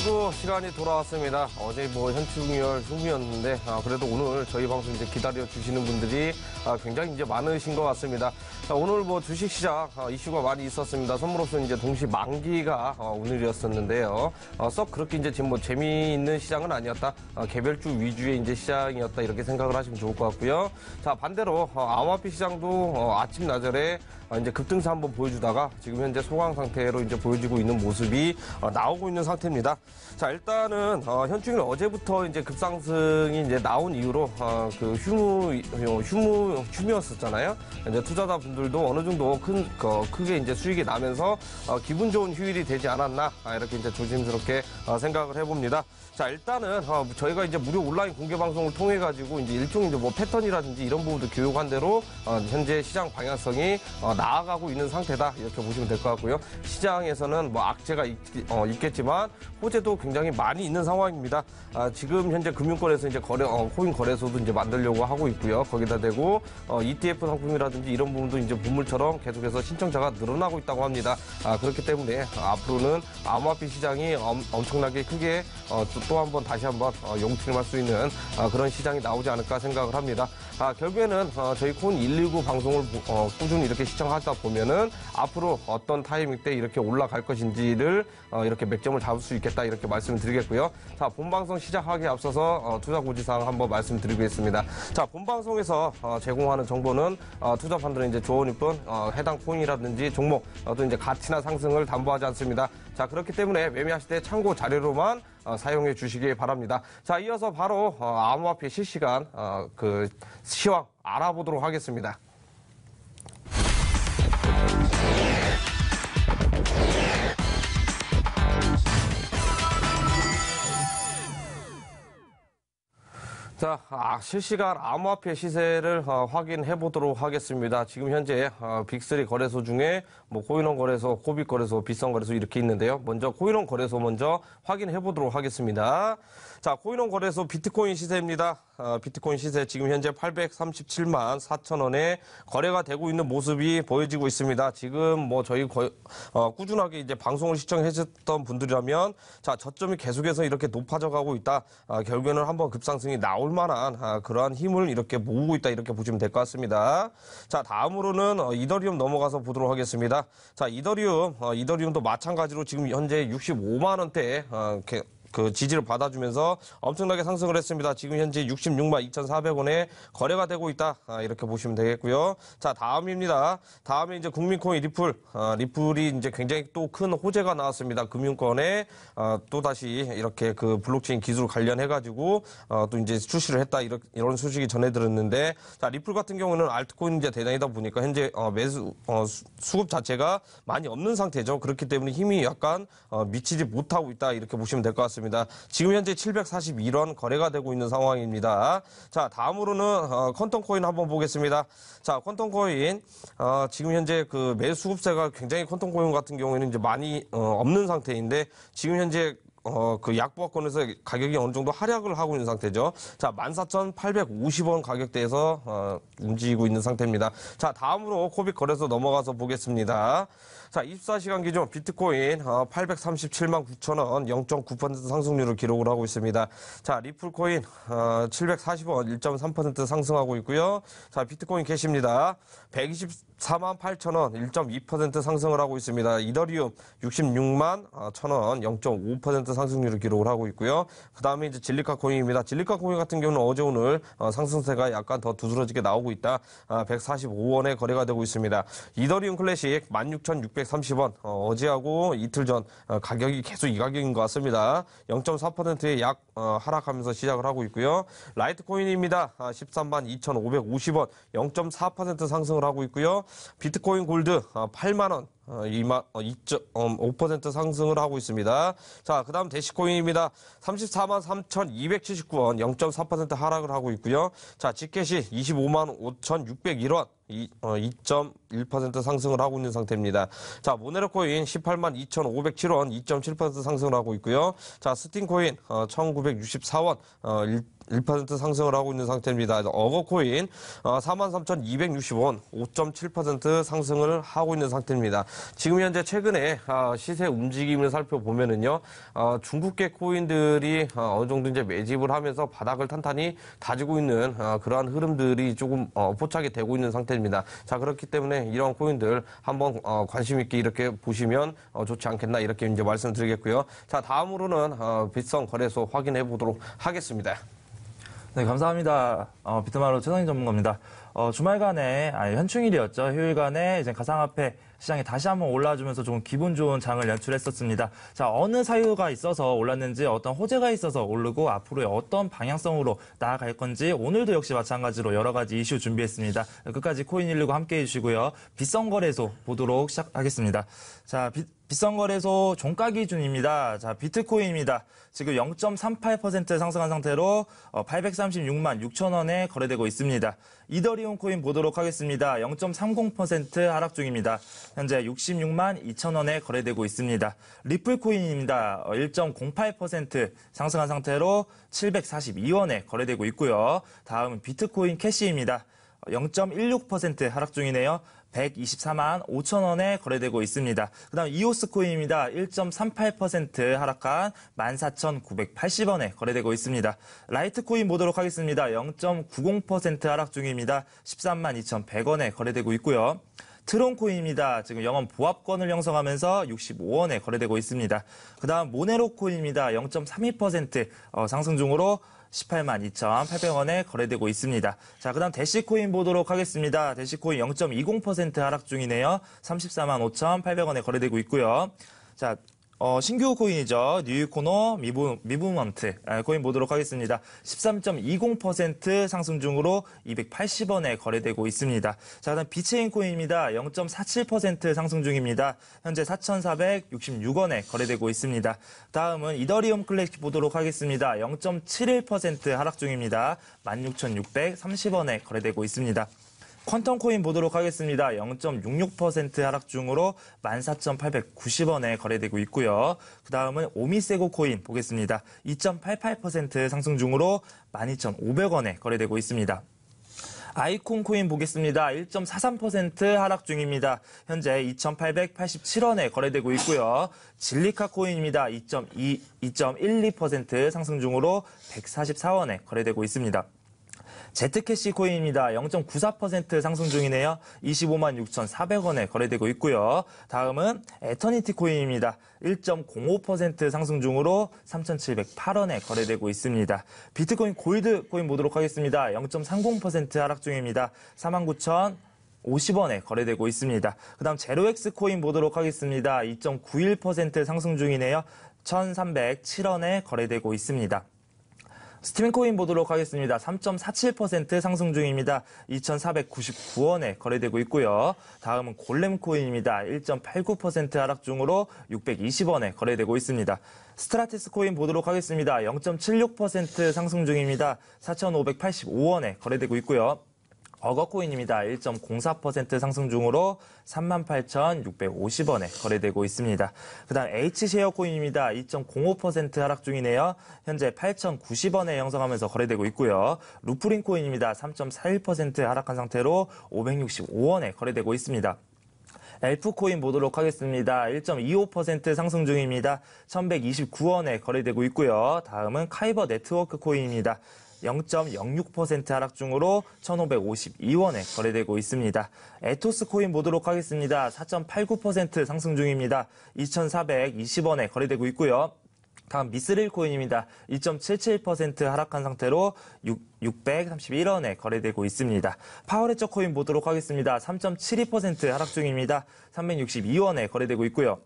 그리고 시간이 돌아왔습니다. 어제 현충일 흉무였는데 그래도 오늘 저희 방송 이제 기다려 주시는 분들이 굉장히 이제 많으신 것 같습니다. 자, 오늘 주식시장 이슈가 많이 있었습니다. 선물옵션 이제 동시 만기가 오늘이었었는데요. 썩 그렇게 이제 지금 재미있는 시장은 아니었다. 개별주 위주의 이제 시장이었다 이렇게 생각을 하시면 좋을 것 같고요. 자, 반대로 암호화폐 시장도 아침 나절에 이제 급등세 한번 보여주다가 지금 현재 소강 상태로 이제 보여지고 있는 모습이 나오고 있는 상태입니다. 자, 일단은 현충일 어제부터 이제 급상승이 이제 나온 이후로 그 휴무였었잖아요. 이제 투자자 분들도 어느 정도 크게 이제 수익이 나면서 기분 좋은 휴일이 되지 않았나 이렇게 이제 조심스럽게 생각을 해봅니다. 자, 일단은 저희가 이제 무료 온라인 공개 방송을 통해 가지고 이제 일종의 이제 패턴이라든지 이런 부분도 교육한 대로 현재 시장 방향성이 나아가고 있는 상태다 이렇게 보시면 될 것 같고요. 시장에서는 악재가 있겠지만 호재도 굉장히 많이 있는 상황입니다. 지금 현재 금융권에서 이제 코인 거래소도 이제 만들려고 하고 있고요. 거기다 대고 ETF 상품이라든지 이런 부분도 이제 보물처럼 계속해서 신청자가 늘어나고 있다고 합니다. 그렇기 때문에 앞으로는 암호화폐 시장이 엄청나게 크게 또 한번 다시 한번 용트림할 수 있는 그런 시장이 나오지 않을까 생각을 합니다. 결국에는 저희 코인 119 방송을 꾸준히 이렇게 시청하다 보면은 앞으로 어떤 타이밍 때 이렇게 올라갈 것인지를 이렇게 맥점을 잡을 수 있겠다 이렇게 말씀을 드리겠고요. 자, 본방송 시작하기에 앞서서 투자 고지사항 한번 말씀드리겠습니다. 자, 본방송에서 제공하는 정보는 투자판들은 이제 조언일 뿐 해당 코인이라든지 종목 또 이제 가치나 상승을 담보하지 않습니다. 자, 그렇기 때문에 매매하실 때 참고 자료로만 사용해 주시기 바랍니다. 자, 이어서 바로 암호화폐 실시간 그 시황 알아보도록 하겠습니다. 자, 실시간 암호화폐 시세를 확인해 보도록 하겠습니다. 지금 현재 빅3 거래소 중에 코인원 거래소, 코빅 거래소, 빗성 거래소 이렇게 있는데요. 먼저 코인원 거래소 먼저 확인해 보도록 하겠습니다. 자, 코인원 거래소 비트코인 시세입니다. 비트코인 시세 지금 현재 837만 4천 원에 거래가 되고 있는 모습이 보여지고 있습니다. 지금 저희 꾸준하게 이제 방송을 시청해주셨던 분들이라면 자, 저점이 계속해서 이렇게 높아져 가고 있다. 결국에는 한번 급상승이 나올 만한 그러한 힘을 이렇게 모으고 있다 이렇게 보시면 될 것 같습니다. 자, 다음으로는 이더리움 넘어가서 보도록 하겠습니다. 자, 이더리움도 마찬가지로 지금 현재 65만 원대에 그 지지를 받아주면서 엄청나게 상승을 했습니다. 지금 현재 66만 2,400원에 거래가 되고 있다. 이렇게 보시면 되겠고요. 자, 다음입니다. 다음에 이제 국민코인 리플이 이제 굉장히 또 큰 호재가 나왔습니다. 금융권에 또다시 이렇게 그 블록체인 기술 관련해가지고 또 이제 출시를 했다. 이런 소식이 전해들었는데, 자, 리플 같은 경우는 알트코인 이제 대단이다 보니까 현재 매수 수급 자체가 많이 없는 상태죠. 그렇기 때문에 힘이 약간 미치지 못하고 있다. 이렇게 보시면 될 것 같습니다. 지금 현재 741원 거래가 되고 있는 상황입니다. 자, 다음으로는 퀀텀코인 한번 보겠습니다. 자, 퀀텀코인 지금 현재 그 매수 수급세가 굉장히 퀀텀코인 같은 경우에는 이제 많이 없는 상태인데 지금 현재 그 약보합권에서 가격이 어느 정도 하락을 하고 있는 상태죠. 자, 14,850원 가격대에서 움직이고 있는 상태입니다. 자, 다음으로 코빅 거래소 넘어가서 보겠습니다. 자, 24시간 기준 비트코인 837만 9천 원 0.9% 상승률을 기록을 하고 있습니다. 자, 리플코인 740원 1.3% 상승하고 있고요. 자, 비트코인 캐시입니다. 124만 8천 원 1.2% 상승을 하고 있습니다. 이더리움 66만 1천 원 0.5% 상승률을 기록을 하고 있고요. 그 다음에 이제 질리카 코인입니다. 질리카 코인 같은 경우는 어제 오늘 상승세가 약간 더 두드러지게 나오고 있다. 145원에 거래가 되고 있습니다. 이더리움 클래식 16,630원 어제하고 이틀 전 가격이 계속 이 가격인 것 같습니다. 0.4%의 약 하락하면서 시작을 하고 있고요. 라이트코인입니다. 13만 2,550원 0.4% 상승을 하고 있고요. 비트코인 골드 8만 원 2.5% 상승을 하고 있습니다. 자, 그 다음 대시코인입니다. 34만 3,279원 0.4% 하락을 하고 있고요. 자, 지켓이 25만 5,601원 2.1% 상승을 하고 있는 상태입니다. 자, 모네로코인 18만 2,507원 2.7% 상승을 하고 있고요. 자, 스팅코인 1,964원 1% 상승을 하고 있는 상태입니다. 어거코인 43,260원 5.7% 상승을 하고 있는 상태입니다. 지금 현재 최근에 시세 움직임을 살펴보면은요, 중국계 코인들이 어느 정도 이제 매집을 하면서 바닥을 탄탄히 다지고 있는 그러한 흐름들이 조금 포착이 되고 있는 상태입니다. 자, 그렇기 때문에 이런 코인들 한번 관심 있게 이렇게 보시면 좋지 않겠나 이렇게 이제 말씀드리겠고요. 자, 다음으로는 빗성 거래소 확인해 보도록 하겠습니다. 네, 감사합니다. 비트마로 최성인 전문가입니다. 주말간에, 현충일이었죠. 휴일간에 이제 가상화폐 시장이 다시 한번 올라주면서 좀 기분 좋은 장을 연출했었습니다. 자, 어느 사유가 있어서 올랐는지, 어떤 호재가 있어서 오르고 앞으로의 어떤 방향성으로 나아갈 건지 오늘도 역시 마찬가지로 여러 가지 이슈 준비했습니다. 끝까지 코인119 함께 해주시고요. 빗성거래소 보도록 시작하겠습니다. 자, 빗성거래소 종가 기준입니다. 자, 비트코인입니다. 지금 0.38% 상승한 상태로 836만 6천 원에 거래되고 있습니다. 이더리움 코인 보도록 하겠습니다. 0.30% 하락 중입니다. 현재 66만 2천 원에 거래되고 있습니다. 리플 코인입니다. 1.08% 상승한 상태로 742원에 거래되고 있고요. 다음은 비트코인 캐시입니다. 0.16% 하락 중이네요. 124만 5천 원에 거래되고 있습니다. 그 다음 이오스 코인입니다. 1.38% 하락한 14,980원에 거래되고 있습니다. 라이트 코인 보도록 하겠습니다. 0.90% 하락 중입니다. 13만 2,100원에 거래되고 있고요. 트론 코인입니다. 지금 영원 보합권을 형성하면서 65원에 거래되고 있습니다. 그 다음 모네로 코인입니다. 0.32% 상승 중으로 18만 2,800원에 거래되고 있습니다. 자, 그 다음 대시코인 보도록 하겠습니다. 대시코인 0.20% 하락 중이네요. 34만 5,800원에 거래되고 있고요. 자, 신규 코인이죠. 뉴코노 미브먼트 코인 보도록 하겠습니다. 13.20% 상승 중으로 280원에 거래되고 있습니다. 자, 그다음 비체인 코인입니다. 0.47% 상승 중입니다. 현재 4,466원에 거래되고 있습니다. 다음은 이더리움 클래식 보도록 하겠습니다. 0.71% 하락 중입니다. 16,630원에 거래되고 있습니다. 퀀텀 코인 보도록 하겠습니다. 0.66% 하락 중으로 14,890원에 거래되고 있고요. 그 다음은 오미세고 코인 보겠습니다. 2.88% 상승 중으로 12,500원에 거래되고 있습니다. 아이콘 코인 보겠습니다. 1.43% 하락 중입니다. 현재 2,887원에 거래되고 있고요. 진리카 코인입니다. 2.12% 상승 중으로 144원에 거래되고 있습니다. 제트캐시 코인입니다. 0.94% 상승 중이네요. 25만 6,400원에 거래되고 있고요. 다음은 에터니티 코인입니다. 1.05% 상승 중으로 3,708원에 거래되고 있습니다. 비트코인 골드 코인 보도록 하겠습니다. 0.30% 하락 중입니다. 49,050원에 거래되고 있습니다. 그 다음 제로엑스 코인 보도록 하겠습니다. 2.91% 상승 중이네요. 1,307원에 거래되고 있습니다. 스팀코인 보도록 하겠습니다. 3.47% 상승 중입니다. 2,499원에 거래되고 있고요. 다음은 골렘코인입니다. 1.89% 하락 중으로 620원에 거래되고 있습니다. 스트라티스 코인 보도록 하겠습니다. 0.76% 상승 중입니다. 4,585원에 거래되고 있고요. 어거코인입니다. 1.04% 상승 중으로 38,650원에 거래되고 있습니다. 그 다음 H쉐어 코인입니다. 2.05% 하락 중이네요. 현재 8,090원에 형성하면서 거래되고 있고요. 루프린 코인입니다. 3.41% 하락한 상태로 565원에 거래되고 있습니다. 엘프코인 보도록 하겠습니다. 1.25% 상승 중입니다. 1,129원에 거래되고 있고요. 다음은 카이버 네트워크 코인입니다. 0.06% 하락 중으로 1,552원에 거래되고 있습니다. 에토스 코인 보도록 하겠습니다. 4.89% 상승 중입니다. 2,420원에 거래되고 있고요. 다음 미스릴 코인입니다. 2.77% 하락한 상태로 631원에 거래되고 있습니다. 파워레처 코인 보도록 하겠습니다. 3.72% 하락 중입니다. 362원에 거래되고 있고요.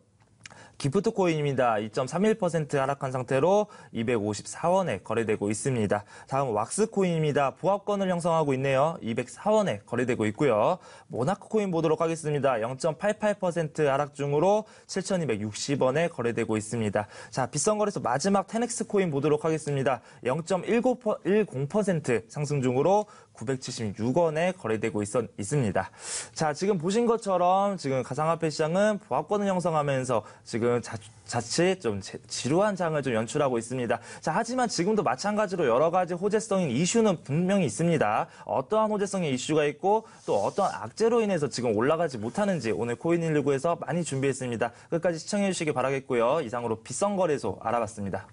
기프트 코인입니다. 2.31% 하락한 상태로 254원에 거래되고 있습니다. 다음 왁스 코인입니다. 보합권을 형성하고 있네요. 204원에 거래되고 있고요. 모나크 코인 보도록 하겠습니다. 0.88% 하락 중으로 7,260원에 거래되고 있습니다. 자, 빗성거래소 마지막 테넥스 코인 보도록 하겠습니다. 0.10% 상승 중으로 976원에 거래되고 있습니다. 자, 지금 보신 것처럼 지금 가상화폐 시장은 보합권을 형성하면서 지금 자칫 좀 지루한 장을 좀 연출하고 있습니다. 자, 하지만 지금도 마찬가지로 여러 가지 호재성인 이슈는 분명히 있습니다. 어떠한 호재성의 이슈가 있고 또 어떠한 악재로 인해서 지금 올라가지 못하는지 오늘 코인119에서 많이 준비했습니다. 끝까지 시청해 주시기 바라겠고요. 이상으로 빗성거래소 알아봤습니다.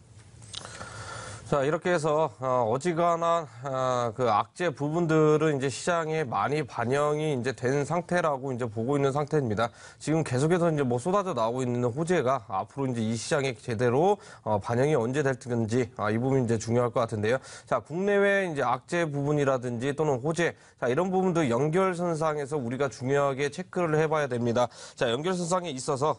자, 이렇게 해서 어지간한 그 악재 부분들은 이제 시장에 많이 반영이 이제 된 상태라고 이제 보고 있는 상태입니다. 지금 계속해서 이제 뭐 쏟아져 나오고 있는 호재가 앞으로 이제 이 시장에 제대로 반영이 언제 될 건지 이 부분이 이제 중요할 것 같은데요. 자, 국내외 이제 악재 부분이라든지 또는 호재, 자, 이런 부분도 연결선상에서 우리가 중요하게 체크를 해봐야 됩니다. 자, 연결선상에 있어서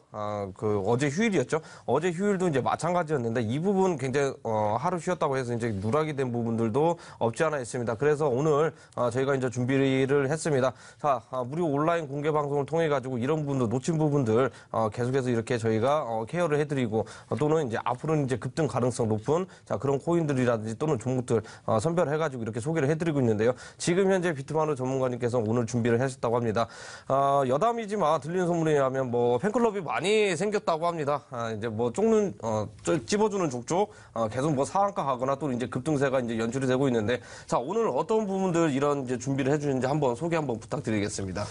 그 어제 휴일이었죠. 어제 휴일도 이제 마찬가지였는데 이 부분 굉장히 하루 쉬었다고 해서 이제 누락이 된 부분들도 없지 않아 있습니다. 그래서 오늘 저희가 이제 준비를 했습니다. 자, 무료 온라인 공개 방송을 통해 가지고 이런 부분도 놓친 부분들 계속해서 이렇게 저희가 케어를 해드리고 또는 이제 앞으로는 이제 급등 가능성 높은 자 그런 코인들이라든지 또는 종목들 선별해 가지고 이렇게 소개를 해드리고 있는데요. 지금 현재 비트마르 전문가님께서 오늘 준비를 하셨다고 합니다. 여담이지만 들리는 소문에 의하면 뭐 팬클럽이 많이 생겼다고 합니다. 이제 뭐 쪽는 찝어주는 족족 계속 뭐 상한가 하거나 또 이제 급등세가 이제 연출이 되고 있는데 자 오늘 어떤 부분들 이런 이제 준비를 해주는지 한번 소개 한번 부탁드리겠습니다.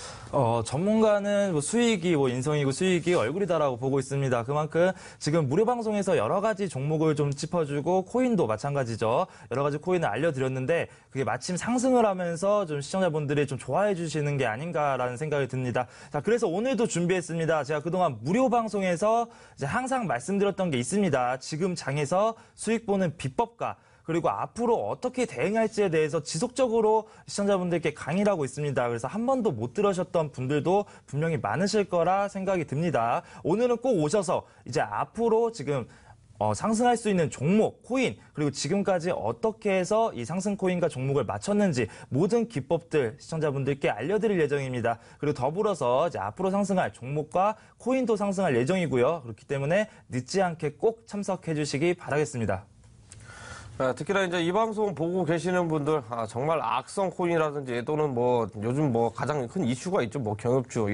전문가는 뭐 수익이 뭐 인성이고 수익이 얼굴이다라고 보고 있습니다. 그만큼 지금 무료 방송에서 여러 가지 종목을 좀 짚어주고 코인도 마찬가지죠. 여러 가지 코인을 알려드렸는데 그게 마침 상승을 하면서 좀 시청자분들이 좀 좋아해 주시는 게 아닌가라는 생각이 듭니다. 자 그래서 오늘도 준비했습니다. 제가 그동안 무료 방송에서 이제 항상 말씀드렸던 게 있습니다. 지금 장에서 수익 보는 비법과 그리고 앞으로 어떻게 대응할지에 대해서 지속적으로 시청자분들께 강의를 하고 있습니다. 그래서 한 번도 못 들으셨던 분들도 분명히 많으실 거라 생각이 듭니다. 오늘은 꼭 오셔서 이제 앞으로 지금 상승할 수 있는 종목, 코인, 그리고 지금까지 어떻게 해서 이 상승 코인과 종목을 맞췄는지 모든 기법들 시청자분들께 알려드릴 예정입니다. 그리고 더불어서 이제 앞으로 상승할 종목과 코인도 상승할 예정이고요. 그렇기 때문에 늦지 않게 꼭 참석해 주시기 바라겠습니다. 특히나 이제 이 방송 보고 계시는 분들 정말 악성 코인이라든지 또는 뭐 요즘 뭐 가장 큰 이슈가 있죠. 뭐 경협주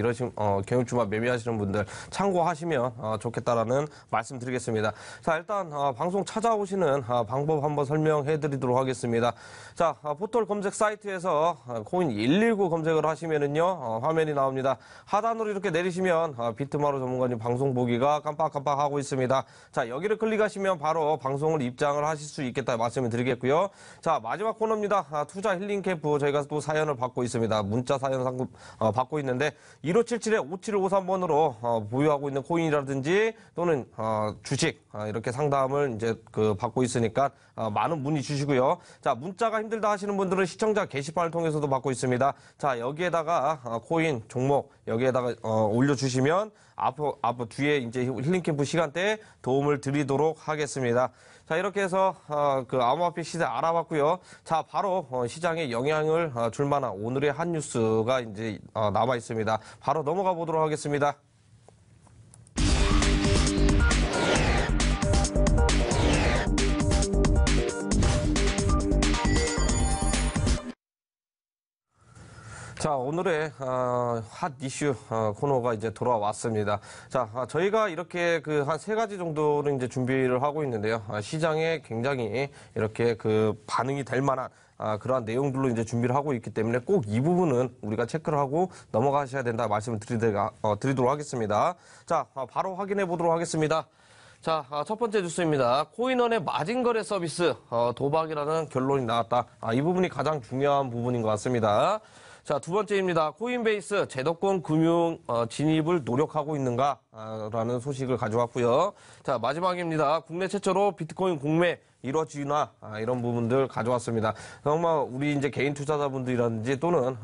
경협주만 매매하시는 분들 참고하시면 좋겠다라는 말씀드리겠습니다. 자 일단 방송 찾아오시는 방법 한번 설명해드리도록 하겠습니다. 자 포털 검색 사이트에서 코인 119 검색을 하시면은요 화면이 나옵니다. 하단으로 이렇게 내리시면 비트마르 전문가님 방송 보기가 깜빡깜빡 하고 있습니다. 자 여기를 클릭하시면 바로 방송을 입장을 하실 수 있겠다. 말씀을 드리겠고요. 자 마지막 코너입니다. 투자 힐링 캠프 저희가 또 사연을 받고 있습니다. 문자 사연 상담 받고 있는데 1577-5753번으로 보유하고 있는 코인이라든지 또는 주식 이렇게 상담을 이제 받고 있으니까 많은 문의 주시고요. 자 문자가 힘들다 하시는 분들은 시청자 게시판을 통해서도 받고 있습니다. 자 여기에다가 코인 종목 여기에다가 올려주시면 앞으로 뒤에 이제 힐링 캠프 시간대에 도움을 드리도록 하겠습니다. 자 이렇게 해서 그 암호화폐 시세 알아봤고요. 자 바로 시장에 영향을 줄 만한 오늘의 한 뉴스가 이제 남아 있습니다. 바로 넘어가 보도록 하겠습니다. 자, 오늘의 핫 이슈 코너가 이제 돌아왔습니다. 자, 저희가 이렇게 그 한 세 가지 정도는 이제 준비를 하고 있는데요. 시장에 굉장히 이렇게 그 반응이 될 만한 그러한 내용들로 이제 준비를 하고 있기 때문에 꼭 이 부분은 우리가 체크를 하고 넘어가셔야 된다 말씀을 드리도록 하겠습니다. 자, 바로 확인해 보도록 하겠습니다. 자, 첫 번째 뉴스입니다. 코인원의 마진 거래 서비스 도박이라는 결론이 나왔다. 이 부분이 가장 중요한 부분인 것 같습니다. 자, 두 번째입니다. 코인베이스 제도권 금융 진입을 노력하고 있는가? 라는 소식을 가져왔고요. 자, 마지막입니다. 국내 최초로 비트코인 공매 이루어지나 이런 부분들 가져왔습니다. 정말 우리 이제 개인 투자자분들이라든지 또는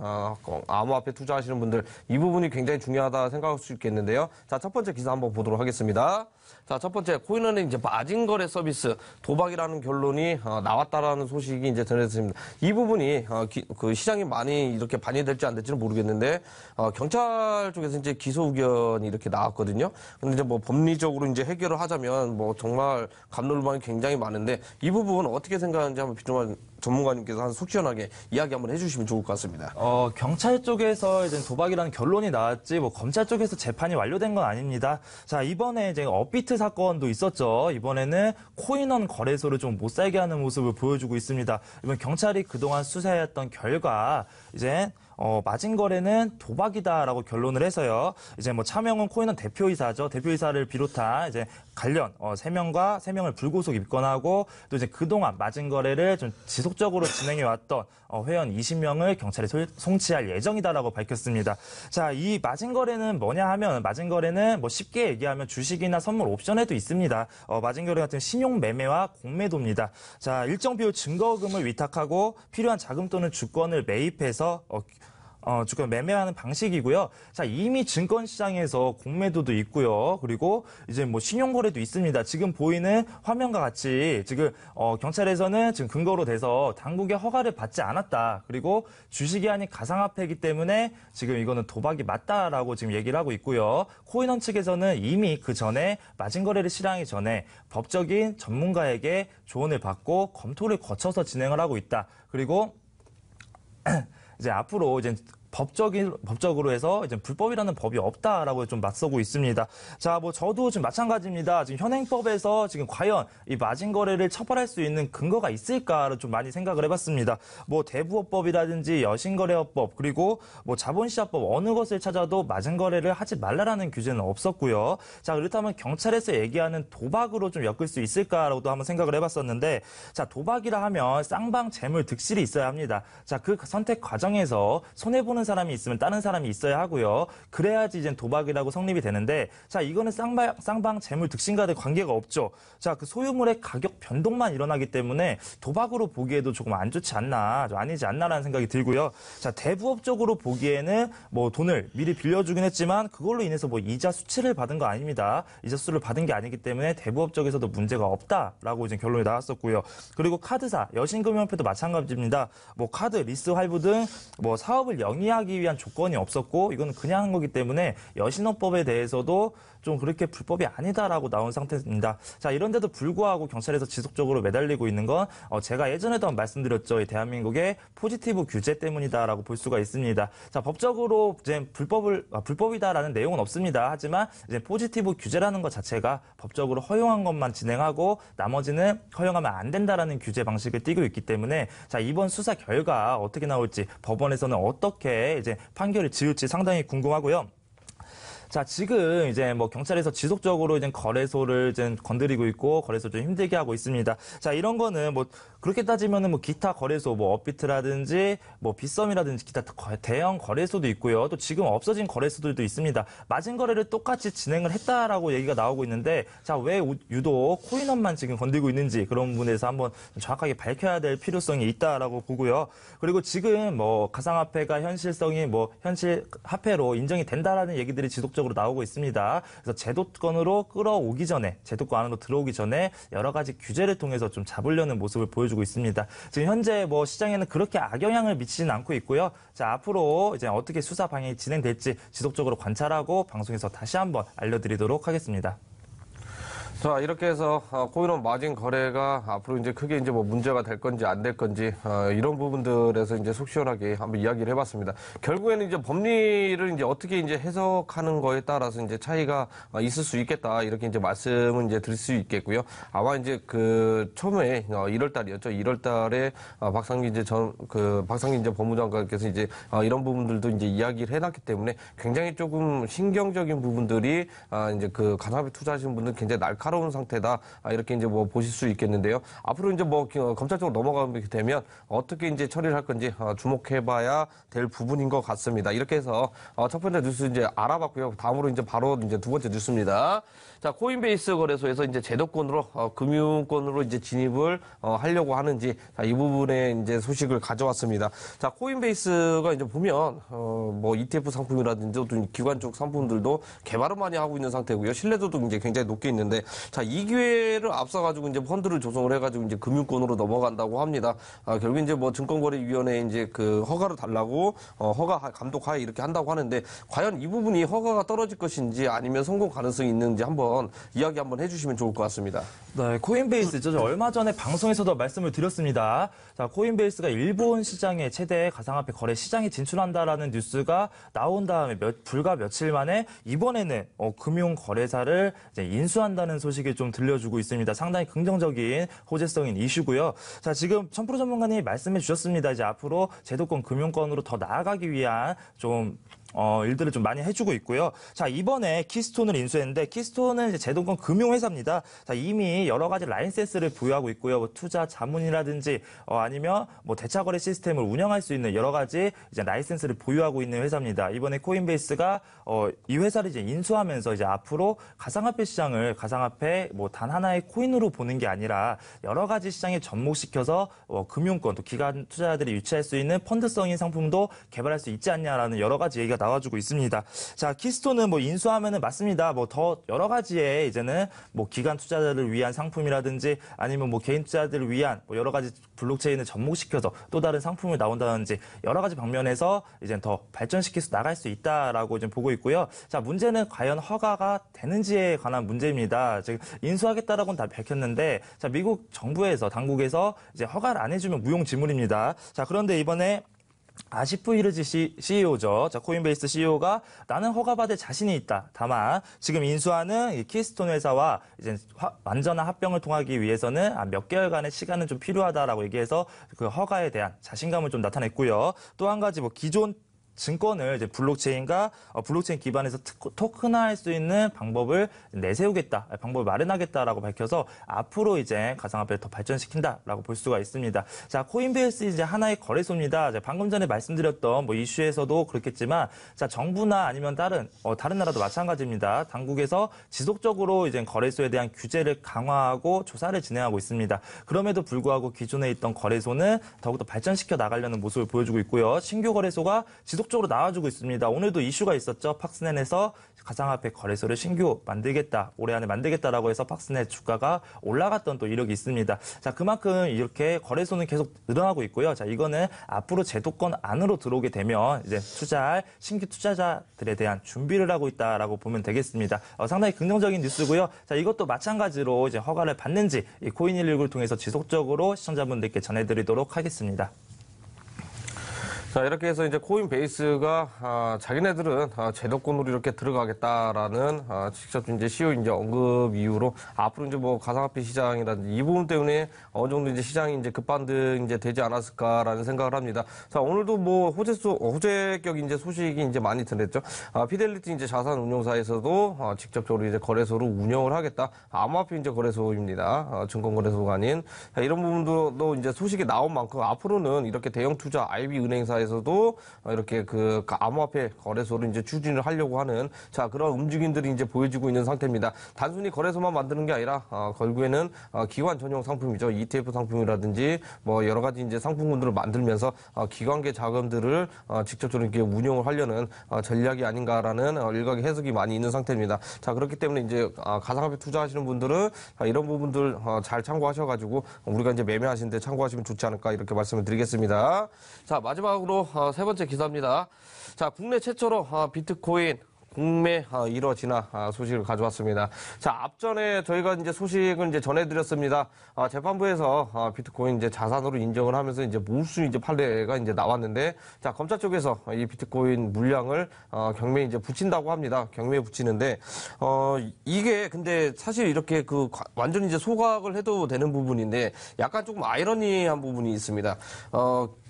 암호화폐 투자하시는 분들 이 부분이 굉장히 중요하다 생각할 수 있겠는데요. 자, 첫 번째 기사 한번 보도록 하겠습니다. 자, 첫 번째 코인원의 이제 마진 거래 서비스 도박이라는 결론이 나왔다라는 소식이 이제 전해졌습니다. 이 부분이 그 시장이 많이 이렇게 반영될지 안 될지는 모르겠는데 경찰 쪽에서 이제 기소 의견이 이렇게 나왔거든요. 있거든요. 근데 이제 뭐 법리적으로 이제 해결을 하자면 뭐 정말 감론을박이 굉장히 많은데 이 부분 어떻게 생각하는지 한번 비트만 전문가님께서 한 속 시원하게 이야기 한번 해주시면 좋을 것 같습니다. 경찰 쪽에서 이제 도박이라는 결론이 나왔지, 뭐 검찰 쪽에서 재판이 완료된 건 아닙니다. 자, 이번에 이제 업비트 사건도 있었죠. 이번에는 코인원 거래소를 좀 못 살게 하는 모습을 보여주고 있습니다. 이번 경찰이 그동안 수사했던 결과, 이제 마진 거래는 도박이다라고 결론을 해서요. 이제 뭐 차명은 코인원 대표이사죠. 대표이사를 비롯한 이제 관련 3명을 불구속 입건하고 또 이제 그동안 마진 거래를 좀 지속적으로 진행해 왔던 회원 20명을 경찰에 송치할 예정이다라고 밝혔습니다. 자, 이 마진 거래는 뭐냐 하면 마진 거래는 뭐 쉽게 얘기하면 주식이나 선물 옵션에도 있습니다. 마진 거래 같은 신용 매매와 공매도입니다. 자, 일정 비율 증거금을 위탁하고 필요한 자금 또는 주권을 매입해서 주권 매매하는 방식이고요. 자, 이미 증권시장에서 공매도도 있고요. 그리고 이제 뭐 신용거래도 있습니다. 지금 보이는 화면과 같이 지금 경찰에서는 지금 근거로 돼서 당국의 허가를 받지 않았다. 그리고 주식이 아닌 가상화폐이기 때문에 지금 이거는 도박이 맞다라고 지금 얘기를 하고 있고요. 코인원 측에서는 이미 그 전에 마진거래를 실행하기 전에 법적인 전문가에게 조언을 받고 검토를 거쳐서 진행을 하고 있다. 그리고 이제 앞으로 이제 법적으로 해서 이제 불법이라는 법이 없다라고 좀 맞서고 있습니다. 자, 뭐 저도 지금 마찬가지입니다. 지금 현행법에서 지금 과연 이 마진 거래를 처벌할 수 있는 근거가 있을까를 좀 많이 생각을 해봤습니다. 뭐 대부업법이라든지 여신거래업법 그리고 뭐 자본시장법 어느 것을 찾아도 마진 거래를 하지 말라라는 규제는 없었고요. 자, 그렇다면 경찰에서 얘기하는 도박으로 좀 엮을 수 있을까라고도 한번 생각을 해봤었는데, 자, 도박이라 하면 쌍방 재물 득실이 있어야 합니다. 자, 그 선택 과정에서 손해보는 사람이 있으면 다른 사람이 있어야 하고요. 그래야지 이제 도박이라고 성립이 되는데, 자, 이거는 쌍방 재물 득실과의 관계가 없죠. 자, 그 소유물의 가격 변동만 일어나기 때문에 도박으로 보기에도 조금 안 좋지 않나, 좀 아니지 않나라는 생각이 들고요. 자, 대부업적으로 보기에는 뭐 돈을 미리 빌려주긴 했지만 그걸로 인해서 뭐 이자 수치를 받은 거 아닙니다. 이자 수를 받은 게 아니기 때문에 대부업적에서도 문제가 없다라고 이제 결론이 나왔었고요. 그리고 카드사, 여신금융협회도 마찬가지입니다. 뭐 카드, 리스 할부 등 뭐 사업을 영위하기 위한 조건이 없었고 이거는 그냥 한 거기 때문에 여신업법에 대해서도 좀 그렇게 불법이 아니다라고 나온 상태입니다. 자, 이런데도 불구하고 경찰에서 지속적으로 매달리고 있는 건 제가 예전에도 말씀드렸죠. 이 대한민국의 포지티브 규제 때문이다라고 볼 수가 있습니다. 자, 법적으로 이제 불법이다라는 내용은 없습니다. 하지만 이제 포지티브 규제라는 것 자체가 법적으로 허용한 것만 진행하고 나머지는 허용하면 안 된다라는 규제 방식을 띠고 있기 때문에, 자, 이번 수사 결과 어떻게 나올지 법원에서는 어떻게 이제 판결을 지을지 상당히 궁금하고요. 자, 지금 이제 뭐 경찰에서 지속적으로 이제 거래소를 이제 건드리고 있고 거래소 좀 힘들게 하고 있습니다. 자, 이런 거는 뭐 그렇게 따지면은 뭐 기타 거래소, 뭐 업비트라든지 뭐 빗썸이라든지 기타 대형 거래소도 있고요. 또 지금 없어진 거래소들도 있습니다. 마진 거래를 똑같이 진행을 했다라고 얘기가 나오고 있는데, 자, 왜 유독 코인원만 지금 건드리고 있는지 그런 부분에 대해서 한번 정확하게 밝혀야 될 필요성이 있다라고 보고요. 그리고 지금 뭐 가상화폐가 현실성이 뭐 현실 화폐로 인정이 된다라는 얘기들이 지속적으로 나오고 있습니다. 그래서 제도권으로 끌어오기 전에, 제도권 안으로 들어오기 전에 여러 가지 규제를 통해서 좀 잡으려는 모습을 보여주고 있습니다. 지금 현재 뭐 시장에는 그렇게 악영향을 미치지는 않고 있고요. 자, 앞으로 이제 어떻게 수사 방향이 진행될지 지속적으로 관찰하고 방송에서 다시 한번 알려드리도록 하겠습니다. 자, 이렇게 해서 코인원 마진 거래가 앞으로 이제 크게 이제 뭐 문제가 될 건지 안 될 건지 이런 부분들에서 이제 속 시원하게 한번 이야기를 해봤습니다. 결국에는 이제 법리를 이제 어떻게 이제 해석하는 거에 따라서 이제 차이가 있을 수 있겠다, 이렇게 이제 말씀은 이제 드릴 수 있겠고요. 아마 이제 그 처음에 1월 달이었죠. 1월 달에 박상기 이제 법무장관께서 이제 이런 부분들도 이제 이야기를 해놨기 때문에 굉장히 조금 신경적인 부분들이 이제 그 가상화폐 투자하시는 분들 굉장히 날카로운 상태다, 이렇게 이제 뭐 보실 수 있겠는데요. 앞으로 이제 뭐 검찰 쪽으로 넘어가게 되면 어떻게 이제 처리를 할 건지 주목해봐야 될 부분인 것 같습니다. 이렇게 해서 첫 번째 뉴스 이제 알아봤고요. 다음으로 이제 바로 이제 두 번째 뉴스입니다. 자, 코인베이스 거래소에서 이제 제도권으로 금융권으로 이제 진입을 하려고 하는지, 자, 이 부분에 이제 소식을 가져왔습니다. 자, 코인베이스가 이제 보면 뭐 ETF 상품이라든지 또 기관 쪽 상품들도 개발을 많이 하고 있는 상태고요. 신뢰도도 이제 굉장히 높게 있는데, 자, 이 기회를 앞서가지고 이제 펀드를 조성을 해가지고 이제 금융권으로 넘어간다고 합니다. 결국 이제 뭐 증권거래위원회에 이제 그 허가를 달라고 허가 감독하에 이렇게 한다고 하는데 과연 이 부분이 허가가 떨어질 것인지 아니면 성공 가능성이 있는지 한번 이야기 한번 해주시면 좋을 것 같습니다. 네, 코인베이스죠. 저 얼마 전에 방송에서도 말씀을 드렸습니다. 자, 코인베이스가 일본 시장에 최대 가상화폐 거래 시장에 진출한다라는 뉴스가 나온 다음에 불과 며칠 만에 이번에는 금융거래사를 이제 인수한다는 소식이 좀 들려주고 있습니다. 상당히 긍정적인 호재성인 이슈고요. 자, 지금 천프로 전문가님이 말씀해 주셨습니다. 이제 앞으로 제도권 금융권으로 더 나아가기 위한 좀 일들을 좀 많이 해주고 있고요. 자, 이번에 키스톤을 인수했는데 키스톤은 이제 제도권 금융회사입니다. 자, 이미 여러 가지 라이센스를 부여하고 있고요. 뭐 투자 자문이라든지 아니면 뭐 대차거래 시스템을 운영할 수 있는 여러 가지 이제 라이센스를 보유하고 있는 회사입니다. 이번에 코인베이스가 이 회사를 이제 인수하면서 이제 앞으로 가상화폐 시장을 가상화폐 뭐 단 하나의 코인으로 보는 게 아니라 여러 가지 시장에 접목시켜서 금융권 또 기관 투자자들이 유치할 수 있는 펀드성인 상품도 개발할 수 있지 않냐라는 여러 가지 얘기가 나와주고 있습니다. 자, 키스톤은 뭐 인수하면은 맞습니다. 뭐 더 여러 가지의 이제는 뭐 기관 투자자를 위한 상품이라든지 아니면 뭐 개인 투자자들을 위한 뭐 여러 가지 블록체인을 접목시켜서 또 다른 상품을 나온다든지 여러 가지 방면에서 이제 더 발전시켜서 나갈 수 있다라고 지금 보고 있고요. 자, 문제는 과연 허가가 되는지에 관한 문제입니다. 지금 인수하겠다라고는 다 밝혔는데 자, 미국 정부에서 당국에서 이제 허가를 안 해주면 무용지물입니다. 자, 그런데 이번에 아시프 히르지 CEO죠. 자, 코인베이스 CEO가 나는 허가받을 자신이 있다. 다만 지금 인수하는 이 키스톤 회사와 이제 완전한 합병을 통하기 위해서는 몇 개월간의 시간은 좀 필요하다라고 얘기해서 그 허가에 대한 자신감을 좀 나타냈고요. 또 한 가지 뭐 기존 증권을 이제 블록체인과 블록체인 기반에서 토큰화할 수 있는 방법을 내세우겠다, 방법을 마련하겠다라고 밝혀서 앞으로 이제 가상화폐를 더 발전시킨다라고 볼 수가 있습니다. 자, 코인베이스 이제 하나의 거래소입니다. 방금 전에 말씀드렸던 뭐 이슈에서도 그렇겠지만, 자, 정부나 아니면 다른 나라도 마찬가지입니다. 당국에서 지속적으로 이제 거래소에 대한 규제를 강화하고 조사를 진행하고 있습니다. 그럼에도 불구하고 기존에 있던 거래소는 더욱더 발전시켜 나가려는 모습을 보여주고 있고요. 신규 거래소가 지속적으로 나와주고 있습니다. 오늘도 이슈가 있었죠. 팍스넷에서 가상화폐 거래소를 신규 만들겠다, 올해 안에 만들겠다라고 해서 팍스넷 주가가 올라갔던 또 이력이 있습니다. 자, 그만큼 이렇게 거래소는 계속 늘어나고 있고요. 자, 이거는 앞으로 제도권 안으로 들어오게 되면 이제 투자할 신규 투자자들에 대한 준비를 하고 있다라고 보면 되겠습니다. 상당히 긍정적인 뉴스고요. 자, 이것도 마찬가지로 이제 허가를 받는지 이 코인119를 통해서 지속적으로 시청자분들께 전해드리도록 하겠습니다. 자, 이렇게 해서 이제 코인베이스가 자기네들은 제도권으로 이렇게 들어가겠다라는 직접 이제 CEO 이제 언급 이후로 앞으로 이제 뭐 가상화폐 시장이라든지 이 부분 때문에 어느 정도 이제 시장이 이제 급반등 이제 되지 않았을까라는 생각을 합니다. 자, 오늘도 뭐 호재격 이제 소식이 이제 많이 들렸죠. 피델리티 이제 자산운용사에서도 직접적으로 이제 거래소를 운영을 하겠다. 암호화폐 이제 거래소입니다. 증권거래소가 아닌. 자, 이런 부분도 이제 소식이 나온 만큼 앞으로는 이렇게 대형 투자 IB은행사에서도 이렇게 그 암호화폐 거래소를 이제 추진을 하려고 하는 자, 그런 움직임들이 이제 보여지고 있는 상태입니다. 단순히 거래소만 만드는 게 아니라 결국에는 기관 전용 상품이죠. ETF 상품이라든지 뭐 여러 가지 이제 상품군들을 만들면서 기관계 자금들을 직접적으로 이렇게 운용을 하려는 전략이 아닌가라는 일각의 해석이 많이 있는 상태입니다. 자, 그렇기 때문에 이제 가상화폐 투자하시는 분들은 이런 부분들 잘 참고하셔가지고 우리가 이제 매매하시는데 참고하시면 좋지 않을까 이렇게 말씀을 드리겠습니다. 자, 마지막으로 세 번째 기사입니다. 자, 국내 최초로 비트코인 공매 이뤄지나 소식을 가져왔습니다. 자, 앞전에 저희가 이제 소식을 이제 전해드렸습니다. 재판부에서 비트코인 이제 자산으로 인정을 하면서 이제 몰수 이제 판례가 이제 나왔는데, 자, 검찰 쪽에서 이 비트코인 물량을 경매에 이제 붙인다고 합니다. 경매에 붙이는데, 이게 근데 사실 이렇게 그 완전히 이제 소각을 해도 되는 부분인데, 약간 조금 아이러니한 부분이 있습니다.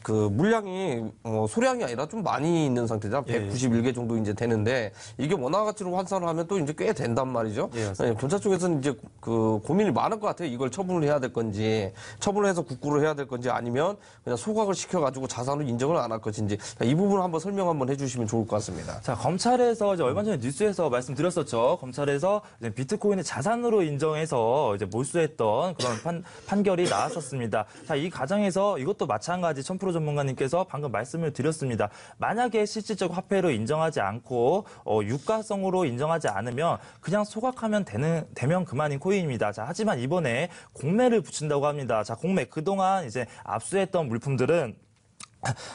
그 물량이 소량이 아니라 좀 많이 있는 상태죠. 191개 정도 이제 되는데 이게 원화 가치로 환산을 하면 또 이제 꽤 된단 말이죠. 네, 검찰 쪽에서는 이제 그 고민이 많을 것 같아요. 이걸 처분을 해야 될 건지, 처분을 해서 국구를 해야 될 건지, 아니면 그냥 소각을 시켜가지고 자산으로 인정을 안 할 것인지 이 부분 한번 설명 한번 해주시면 좋을 것 같습니다. 자, 검찰에서 이제 얼마 전에 뉴스에서 말씀드렸었죠. 검찰에서 이제 비트코인을 자산으로 인정해서 이제 몰수했던 그런 판결이 나왔었습니다. 자, 이 과정에서 이것도 마찬가지 1000% 전문가님께서 방금 말씀을 드렸습니다. 만약에 실질적 화폐로 인정하지 않고 유가성으로 인정하지 않으면 그냥 소각하면 되면 그만인 코인입니다. 자, 하지만 이번에 공매를 붙인다고 합니다. 자, 공매 그동안 이제 압수했던 물품들은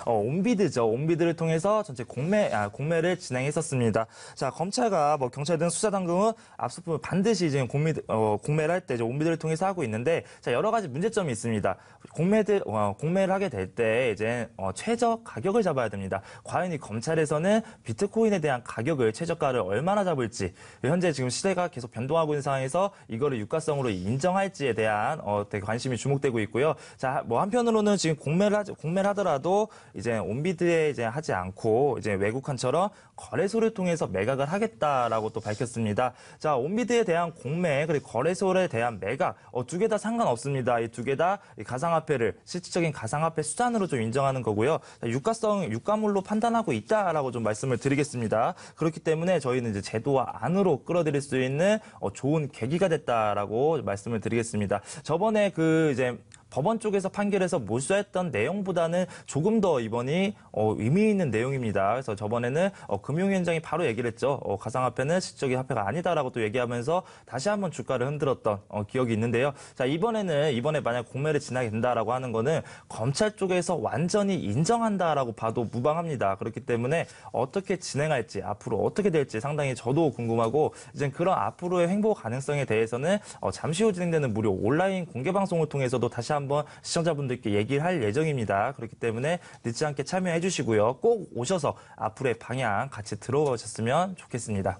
온비드죠. 온비드를 통해서 전체 공매를 진행했었습니다. 자, 검찰과 경찰 등 수사당국은 압수품을 반드시 이제 공매를 할 때 온비드를 통해서 하고 있는데, 자, 여러 가지 문제점이 있습니다. 공매를 하게 될 때 이제 최저 가격을 잡아야 됩니다. 과연 이 검찰에서는 비트코인에 대한 가격을 최저가를 얼마나 잡을지, 현재 지금 시대가 계속 변동하고 있는 상황에서 이거를 유가성으로 인정할지에 대한 되게 관심이 주목되고 있고요. 자, 한편으로는 지금 공매를 하더라도 이제 온비드에 이제 하지 않고 이제 외국환처럼 거래소를 통해서 매각을 하겠다라고 또 밝혔습니다. 자, 온비드에 대한 공매 그리고 거래소에 대한 매각 두 개 다 상관없습니다. 이 두 개 다 가상화폐를 실질적인 가상화폐 수단으로 좀 인정하는 거고요. 자, 유가물로 판단하고 있다라고 좀 말씀을 드리겠습니다. 그렇기 때문에 저희는 이제 제도화 안으로 끌어들일 수 있는 좋은 계기가 됐다라고 말씀을 드리겠습니다. 저번에 이제 법원 쪽에서 판결에서 몰수했던 내용보다는 조금 더 이번이 의미 있는 내용입니다. 그래서 저번에는 금융위원장이 바로 얘기를 했죠. 가상화폐는 실질적인 화폐가 아니다라고 또 얘기하면서 다시 한번 주가를 흔들었던 기억이 있는데요. 자, 이번에 만약 공매를 진행하게 된다라고 하는 거는 검찰 쪽에서 완전히 인정한다라고 봐도 무방합니다. 그렇기 때문에 어떻게 진행할지 앞으로 어떻게 될지 상당히 저도 궁금하고, 이제 그런 앞으로의 행보 가능성에 대해서는 잠시 후 진행되는 무료 온라인 공개 방송을 통해서도 다시 한번 시청자분들께 얘기를 할 예정입니다. 그렇기 때문에 늦지 않게 참여해 주시고요. 꼭 오셔서 앞으로의 방향 같이 들어보셨으면 좋겠습니다.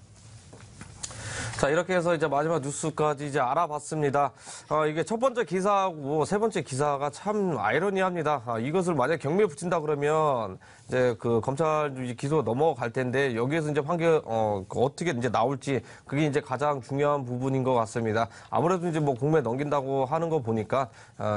자, 이렇게 해서 이제 마지막 뉴스까지 이제 알아봤습니다. 이게 첫 번째 기사하고 세 번째 기사가 참 아이러니합니다. 이것을 만약 경매에 붙인다 그러면 이제 검찰 기소 넘어갈 텐데, 여기에서 이제 판결 어떻게 이제 나올지 그게 이제 가장 중요한 부분인 것 같습니다. 아무래도 이제 공매 넘긴다고 하는 거 보니까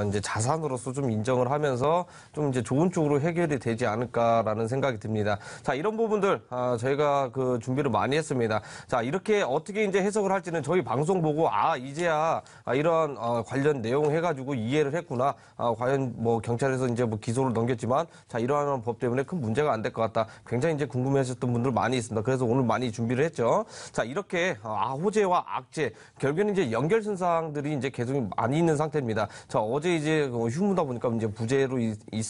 이제 자산으로서 좀 인정을 하면서 좀 이제 좋은 쪽으로 해결이 되지 않을까라는 생각이 듭니다. 자, 이런 부분들 저희가 준비를 많이 했습니다. 자, 이렇게 어떻게 이제 해석을 할지는 저희 방송 보고 이제야 이런 관련 내용 해가지고 이해를 했구나. 과연 경찰에서 이제 기소를 넘겼지만 자, 이러한 법 때문에 큰 문제가 안 될 것 같다. 굉장히 이제 궁금해하셨던 분들 많이 있습니다. 그래서 오늘 많이 준비를 했죠. 자, 이렇게 호재와 악재, 결국에는 이제 연결선상들이 이제 계속 많이 있는 상태입니다. 자, 어제 이제 휴무다 보니까 이제 부재로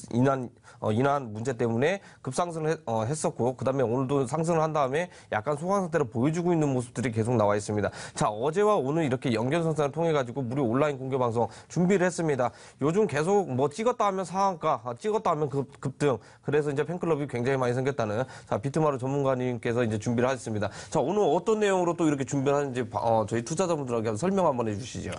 인한 문제 때문에 급상승을 했었고, 그 다음에 오늘도 상승을 한 다음에 약간 소강 상태를 보여주고 있는 모습들이 계속 나와 있습니다. 자, 어제와 오늘 이렇게 연결선상을 통해 가지고 무료 온라인 공개 방송 준비를 했습니다. 요즘 계속 찍었다 하면 상한가, 찍었다 하면 급등. 그래서 이제 팬클럽이 굉장히 많이 생겼다는 비트마루 전문가님께서 이제 준비를 하셨습니다. 자, 오늘 어떤 내용으로 또 이렇게 준비를 하는지 저희 투자자분들에게 설명 한번 해주시죠.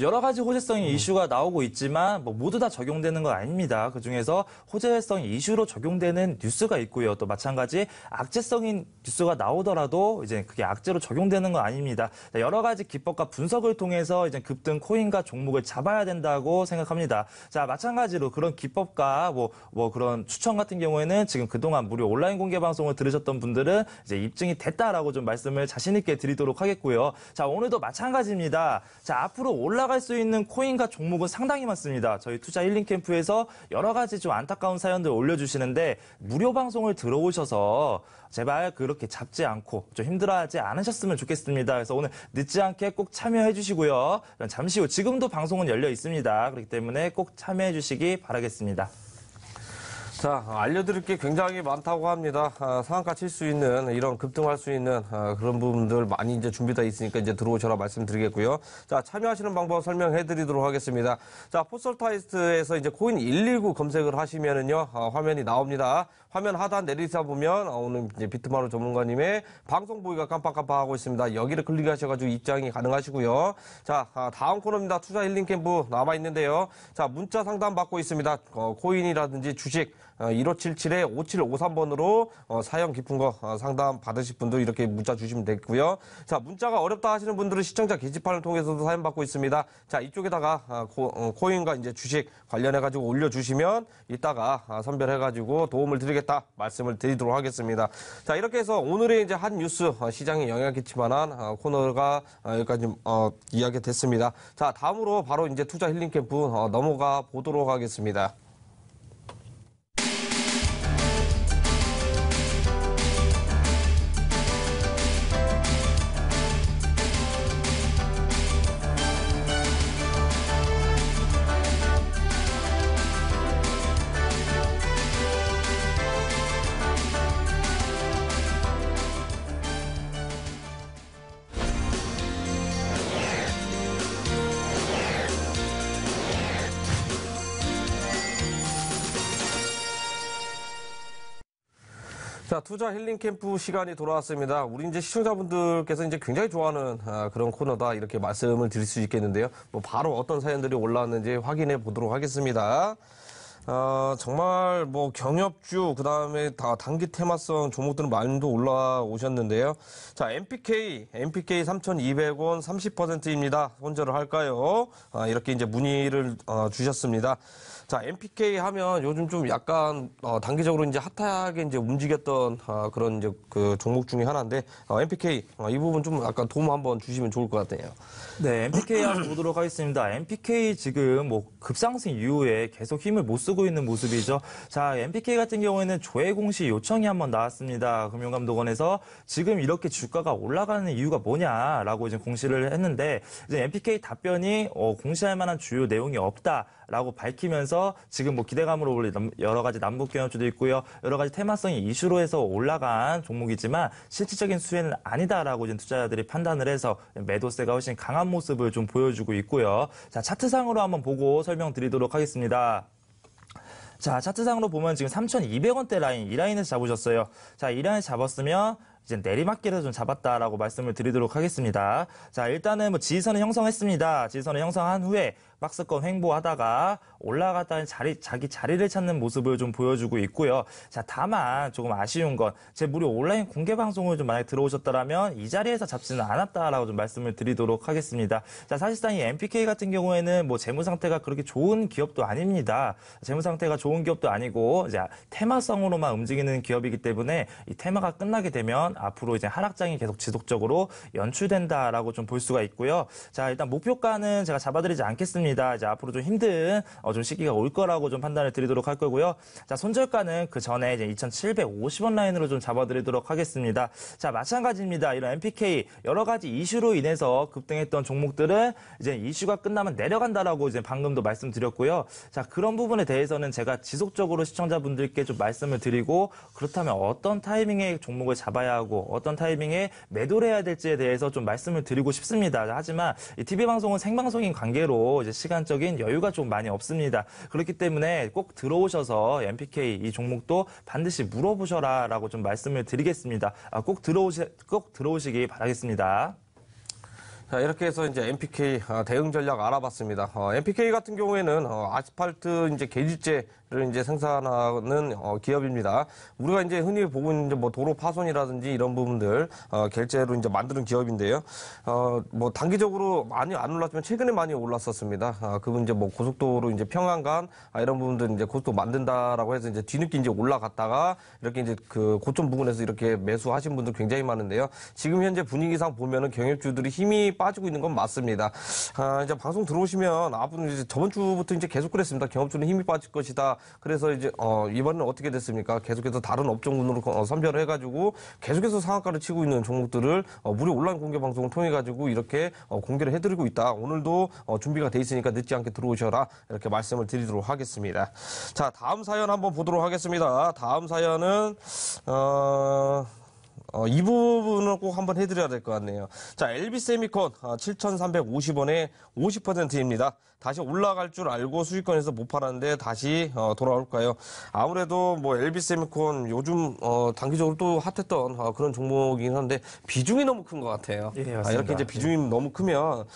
여러 가지 호재성의 이슈가 나오고 있지만 모두 다 적용되는 건 아닙니다. 그 중에서 호재성 이슈로 적용되는 뉴스가 있고요. 또 마찬가지 악재성인 뉴스가 나오더라도 이제 그게 악재로 적용되는 건 아닙니다. 여러 가지 기법과 분석을 통해서 이제 급등 코인과 종목을 잡아야 된다고 생각합니다. 자, 마찬가지로 그런 기법과 그런 추천 같은 경우에는 지금 그동안 무료 온라인 공개 방송을 들으셨던 분들은 이제 입증이 됐다라고 좀 말씀을 자신 있게 드리도록 하겠고요. 자, 오늘도 마찬가지입니다. 자, 앞으로 올라갈 수 있는 코인과 종목은 상당히 많습니다. 저희 투자 힐링 캠프에서 여러 가지 좀 안타까운 사연들 올려주시는데, 무료 방송을 들어오셔서 제발 그렇게 잡지 않고 좀 힘들어하지 않으셨으면 좋겠습니다. 그래서 오늘 늦지 않게 꼭 참여해 주시고요. 잠시 후 지금도 방송은 열려 있습니다. 그렇기 때문에 꼭 참여해 주시기 바라겠습니다. 자, 알려드릴 게 굉장히 많다고 합니다. 상한가 칠 수 있는, 이런 급등할 수 있는 그런 부분들 많이 이제 준비되어 있으니까 이제 들어오셔라 말씀드리겠고요. 자, 참여하시는 방법 설명해드리도록 하겠습니다. 자, 포털타이스트에서 이제 코인 119 검색을 하시면은요, 화면이 나옵니다. 화면 하단 내리다 보면 오늘 이제 비트마루 전문가님의 방송 보기가 깜빡깜빡하고 있습니다. 여기를 클릭하셔가지고 입장이 가능하시고요. 자, 다음 코너입니다. 투자 힐링 캠프 남아 있는데요. 자, 문자 상담 받고 있습니다. 코인이라든지 주식 1577-5753번으로 사연 깊은 거 상담 받으실 분들 이렇게 문자 주시면 되고요. 자, 문자가 어렵다 하시는 분들은 시청자 게시판을 통해서도 사연 받고 있습니다. 자, 이쪽에다가 코인과 이제 주식 관련해 가지고 올려주시면 이따가 선별해 가지고 도움을 드리겠다 말씀을 드리도록 하겠습니다. 자, 이렇게 해서 오늘의 이제 한 뉴스 시장에 영향을 끼치만한 코너가 여기까지 이야기 됐습니다. 자, 다음으로 바로 이제 투자 힐링 캠프 넘어가 보도록 하겠습니다. 자, 투자 힐링 캠프 시간이 돌아왔습니다. 우리 이제 시청자분들께서 이제 굉장히 좋아하는 그런 코너다 이렇게 말씀을 드릴 수 있겠는데요. 뭐 바로 어떤 사연들이 올라왔는지 확인해 보도록 하겠습니다. 정말 뭐 경협주 그다음에 다 단기 테마성 종목들은 많이도 올라오셨는데요. 자, MPK 3,200원 30%입니다. 손절을 할까요? 이렇게 이제 문의를 주셨습니다. 자, MPK 하면 요즘 좀 약간 단기적으로 이제 핫하게 이제 움직였던 그런 이제 그 종목 중에 하나인데 MPK 이 부분 좀 약간 도움 한번 주시면 좋을 것 같아요. 네, MPK 한번 보도록 하겠습니다. MPK 지금 뭐 급상승 이후에 계속 힘을 못 쓰고 있는 모습이죠. 자, MPK 같은 경우에는 조회 공시 요청이 한번 나왔습니다. 금융감독원에서 지금 이렇게 주가가 올라가는 이유가 뭐냐라고 이제 공시를 했는데 이제 MPK 답변이 공시할 만한 주요 내용이 없다라고 밝히면서 지금 뭐 기대감으로 올린 여러 가지 남북 경협주도 있고요. 여러 가지 테마성이 이슈로 해서 올라간 종목이지만 실질적인 수혜는 아니다라고 이제 투자자들이 판단을 해서 매도세가 훨씬 강한 모습을 좀 보여주고 있고요. 자, 차트상으로 한번 보고 설명드리도록 하겠습니다. 자, 차트상으로 보면 지금 3,200원대 라인, 이 라인에서 잡으셨어요. 자, 이 라인 잡았으면 이제 내리막길에서 좀 잡았다라고 말씀을 드리도록 하겠습니다. 자, 일단은 뭐 지지선을 형성했습니다. 지지선을 형성한 후에 박스권 횡보하다가 올라갔다는 자기 자리를 찾는 모습을 좀 보여주고 있고요. 자, 다만 조금 아쉬운 건 제 무료 온라인 공개 방송을 좀 만약에 들어오셨다라면 이 자리에서 잡지는 않았다라고 좀 말씀을 드리도록 하겠습니다. 자, 사실상 이 MPK 같은 경우에는 뭐 재무 상태가 그렇게 좋은 기업도 아닙니다. 재무 상태가 좋은 기업도 아니고 이제 테마성으로만 움직이는 기업이기 때문에 이 테마가 끝나게 되면 앞으로 이제 하락장이 계속 지속적으로 연출된다라고 좀 볼 수가 있고요. 자, 일단 목표가는 제가 잡아드리지 않겠습니다. 이제 앞으로 좀 힘든 좀 시기가 올 거라고 좀 판단을 드리도록 할 거고요. 자, 손절가는 그 전에 이제 2,750원 라인으로 좀 잡아드리도록 하겠습니다. 자, 마찬가지입니다. 이런 MPK 여러 가지 이슈로 인해서 급등했던 종목들은 이제 이슈가 끝나면 내려간다라고 이제 방금도 말씀드렸고요. 자, 그런 부분에 대해서는 제가 지속적으로 시청자분들께 좀 말씀을 드리고 그렇다면 어떤 타이밍에 종목을 잡아야 하고 어떤 타이밍에 매도를 해야 될지에 대해서 좀 말씀을 드리고 싶습니다. 하지만 이 TV 방송은 생방송인 관계로 이제 시간적인 여유가 좀 많이 없습니다. 그렇기 때문에 꼭 들어오셔서 MPK 이 종목도 반드시 물어보셔라라고 좀 말씀을 드리겠습니다. 꼭 들어오시기 바라겠습니다. 자, 이렇게 해서 이제 MPK 대응 전략 알아봤습니다. MPK 같은 경우에는 아스팔트 이제 계질제를 이제 생산하는 기업입니다. 우리가 이제 흔히 보고 있는 이제 뭐 도로 파손이라든지 이런 부분들 결제로 이제 만드는 기업인데요. 뭐 단기적으로 많이 안 올랐지만 최근에 많이 올랐었습니다. 그분 이제 뭐 고속도로 이제 평안간 이런 부분들 이제 고속도로 만든다라고 해서 이제 뒤늦게 이제 올라갔다가 이렇게 이제 그 고점 부근에서 이렇게 매수하신 분들 굉장히 많은데요. 지금 현재 분위기상 보면은 경협주들이 힘이 빠지고 있는 건 맞습니다. 이제 방송 들어오시면 앞으로 이제 저번 주부터 이제 계속 그랬습니다. 경협주는 힘이 빠질 것이다. 그래서 이제 이번에는 어떻게 됐습니까? 계속해서 다른 업종군으로 선별을 해가지고 계속해서 상한가를 치고 있는 종목들을 무료 온라인 공개 방송을 통해 가지고 이렇게 공개를 해드리고 있다. 오늘도 준비가 돼 있으니까 늦지 않게 들어오셔라. 이렇게 말씀을 드리도록 하겠습니다. 자, 다음 사연 한번 보도록 하겠습니다. 다음 사연은 이 부분을 꼭 한번 해드려야 될 것 같네요. 자, LB세미콘 7,350원에 50%입니다. 다시 올라갈 줄 알고 수익권에서 못 팔았는데 다시 돌아올까요? 아무래도 뭐 LB세미콘 요즘 단기적으로 또 핫했던 그런 종목이긴 한데 비중이 너무 큰 것 같아요. 예, 맞습니다. 이렇게 이제 비중이 너무 크면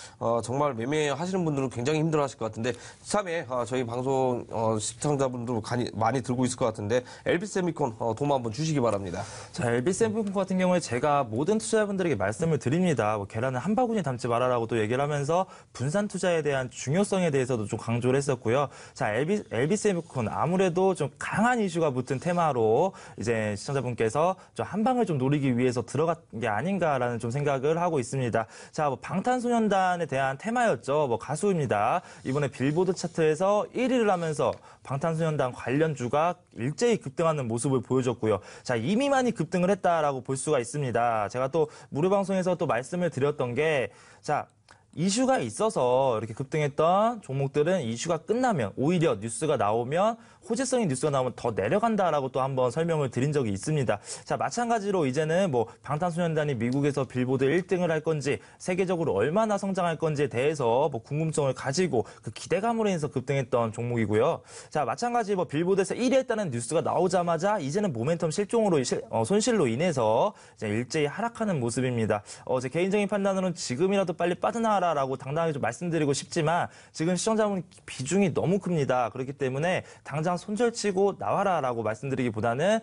정말 매매하시는 분들은 굉장히 힘들어하실 것 같은데 참에 저희 방송 시청자분들 많이 들고 있을 것 같은데 LB세미콘 도움 한번 주시기 바랍니다. 자, LB세미콘 같은 경우에 제가 모든 투자자분들에게 말씀을 드립니다. 뭐 계란은 한 바구니 담지 말아라고 또 얘기를 하면서 분산 투자에 대한 중요성에 대해서도 좀 강조를 했었고요. 자, LB세미콘 아무래도 좀 강한 이슈가 붙은 테마로 이제 시청자분께서 좀 한 방을 좀 노리기 위해서 들어간 게 아닌가라는 좀 생각을 하고 있습니다. 자, 뭐 방탄소년단에 대한 테마였죠. 뭐 가수입니다. 이번에 빌보드 차트에서 1위를 하면서 방탄소년단 관련주가 일제히 급등하는 모습을 보여줬고요. 자, 이미 많이 급등을 했다라고 볼 수가 있습니다. 제가 또 무료 방송에서 또 말씀을 드렸던 게, 자, 이슈가 있어서 이렇게 급등했던 종목들은 이슈가 끝나면 오히려 뉴스가 나오면 호재성인 뉴스가 나오면 더 내려간다라고 또 한번 설명을 드린 적이 있습니다. 자, 마찬가지로 이제는 뭐 방탄소년단이 미국에서 빌보드 1등을 할 건지 세계적으로 얼마나 성장할 건지에 대해서 뭐 궁금증을 가지고 그 기대감으로 인해서 급등했던 종목이고요. 자, 마찬가지 뭐 빌보드에서 1위 했다는 뉴스가 나오자마자 이제는 모멘텀 실종으로 손실로 인해서 이제 일제히 하락하는 모습입니다. 제 개인적인 판단으로는 지금이라도 빨리 빠져나와라라고 당당하게 좀 말씀드리고 싶지만 지금 시청자분 비중이 너무 큽니다. 그렇기 때문에 당장 손절치고 나와라라고 말씀드리기보다는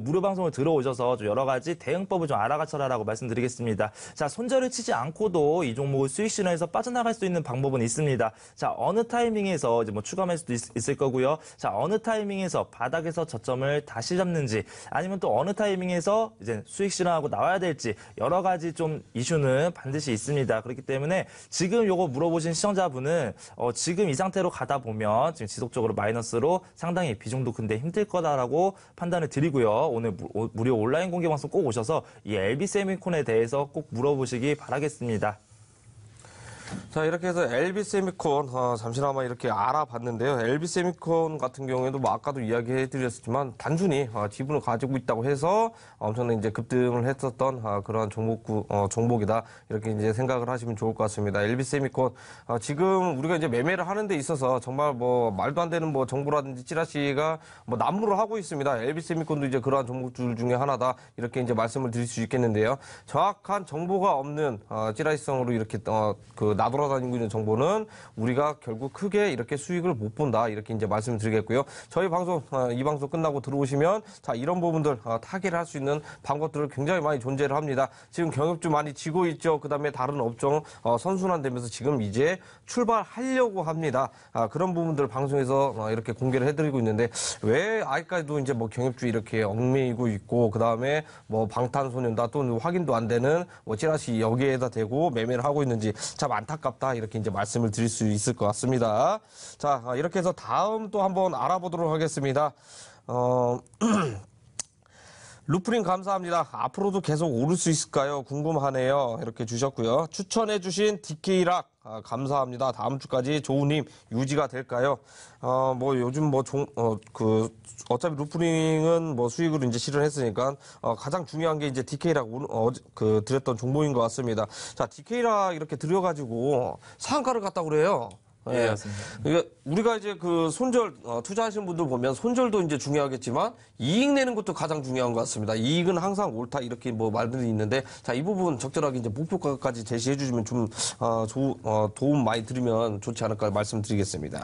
무료 방송을 들어오셔서 좀 여러 가지 대응법을 좀 알아가셔라라고 말씀드리겠습니다. 자, 손절을 치지 않고도 이 종목을 수익 실현해서 빠져나갈 수 있는 방법은 있습니다. 자, 어느 타이밍에서 이제 뭐 추가 매수도 있을 거고요. 자, 어느 타이밍에서 바닥에서 저점을 다시 잡는지 아니면 또 어느 타이밍에서 이제 수익 실현하고 나와야 될지 여러 가지 좀 이슈는 반드시 있습니다. 그렇기 때문에 지금 요거 물어보신 시청자분은 지금 이 상태로 가다 보면 지금 지속적으로 마이너스로 상당히 비중도 근데 힘들 거다라고 판단을 드리고요. 오늘 무료 온라인 공개 방송 꼭 오셔서 이 LB세미콘에 대해서 꼭 물어보시기 바라겠습니다. 자, 이렇게 해서 LB세미콘 잠시나마 이렇게 알아봤는데요. LB세미콘 같은 경우에도 뭐 아까도 이야기해드렸지만 단순히 지분을 가지고 있다고 해서 엄청난 이제 급등을 했었던 그런 종목이다 이렇게 이제 생각을 하시면 좋을 것 같습니다. LB세미콘 지금 우리가 이제 매매를 하는 데 있어서 정말 뭐 말도 안 되는 뭐 정보라든지 찌라시가 뭐 난무를 하고 있습니다. LB세미콘도 이제 그러한 종목들 중에 하나다 이렇게 이제 말씀을 드릴 수 있겠는데요. 정확한 정보가 없는 찌라시성으로 이렇게 나돌아다니고 있는 정보는 우리가 결국 크게 이렇게 수익을 못 본다 이렇게 이제 말씀을 드리겠고요. 저희 방송 이 방송 끝나고 들어오시면 자 이런 부분들 타개를 할 수 있는 방법들을 굉장히 많이 존재를 합니다. 지금 경협주 많이 지고 있죠. 그다음에 다른 업종 선순환되면서 지금 이제 출발하려고 합니다. 그런 부분들 방송에서 이렇게 공개를 해드리고 있는데 왜 아직까지도 이제 뭐 경협주 이렇게 얽매이고 있고 그다음에 뭐 방탄소년단 또는 확인도 안 되는 뭐 찌라시 여기에다 대고 매매를 하고 있는지 참 안타깝다 이렇게 이제 말씀을 드릴 수 있을 것 같습니다. 자, 이렇게 해서 다음 또 한번 알아보도록 하겠습니다. 루프링 감사합니다. 앞으로도 계속 오를 수 있을까요? 궁금하네요. 이렇게 주셨고요. 추천해주신 DK락 감사합니다. 다음 주까지 좋은 힘 유지가 될까요? 뭐 요즘 뭐 어차피 루프링은 뭐 수익으로 이제 실현했으니까 가장 중요한 게 이제 DK락 드렸던 종목인 것 같습니다. 자, DK락 이렇게 들여가지고 상한가를 갔다 그래요. 예, 맞습니다. 그러니까 우리가 이제 그 손절 투자하시는 분들 보면 손절도 이제 중요하겠지만 이익 내는 것도 가장 중요한 것 같습니다. 이익은 항상 옳다 이렇게 뭐 말들이 있는데 자, 이 부분 적절하게 이제 목표가까지 제시해 주시면 좀 도움 많이 드리면 좋지 않을까 말씀드리겠습니다.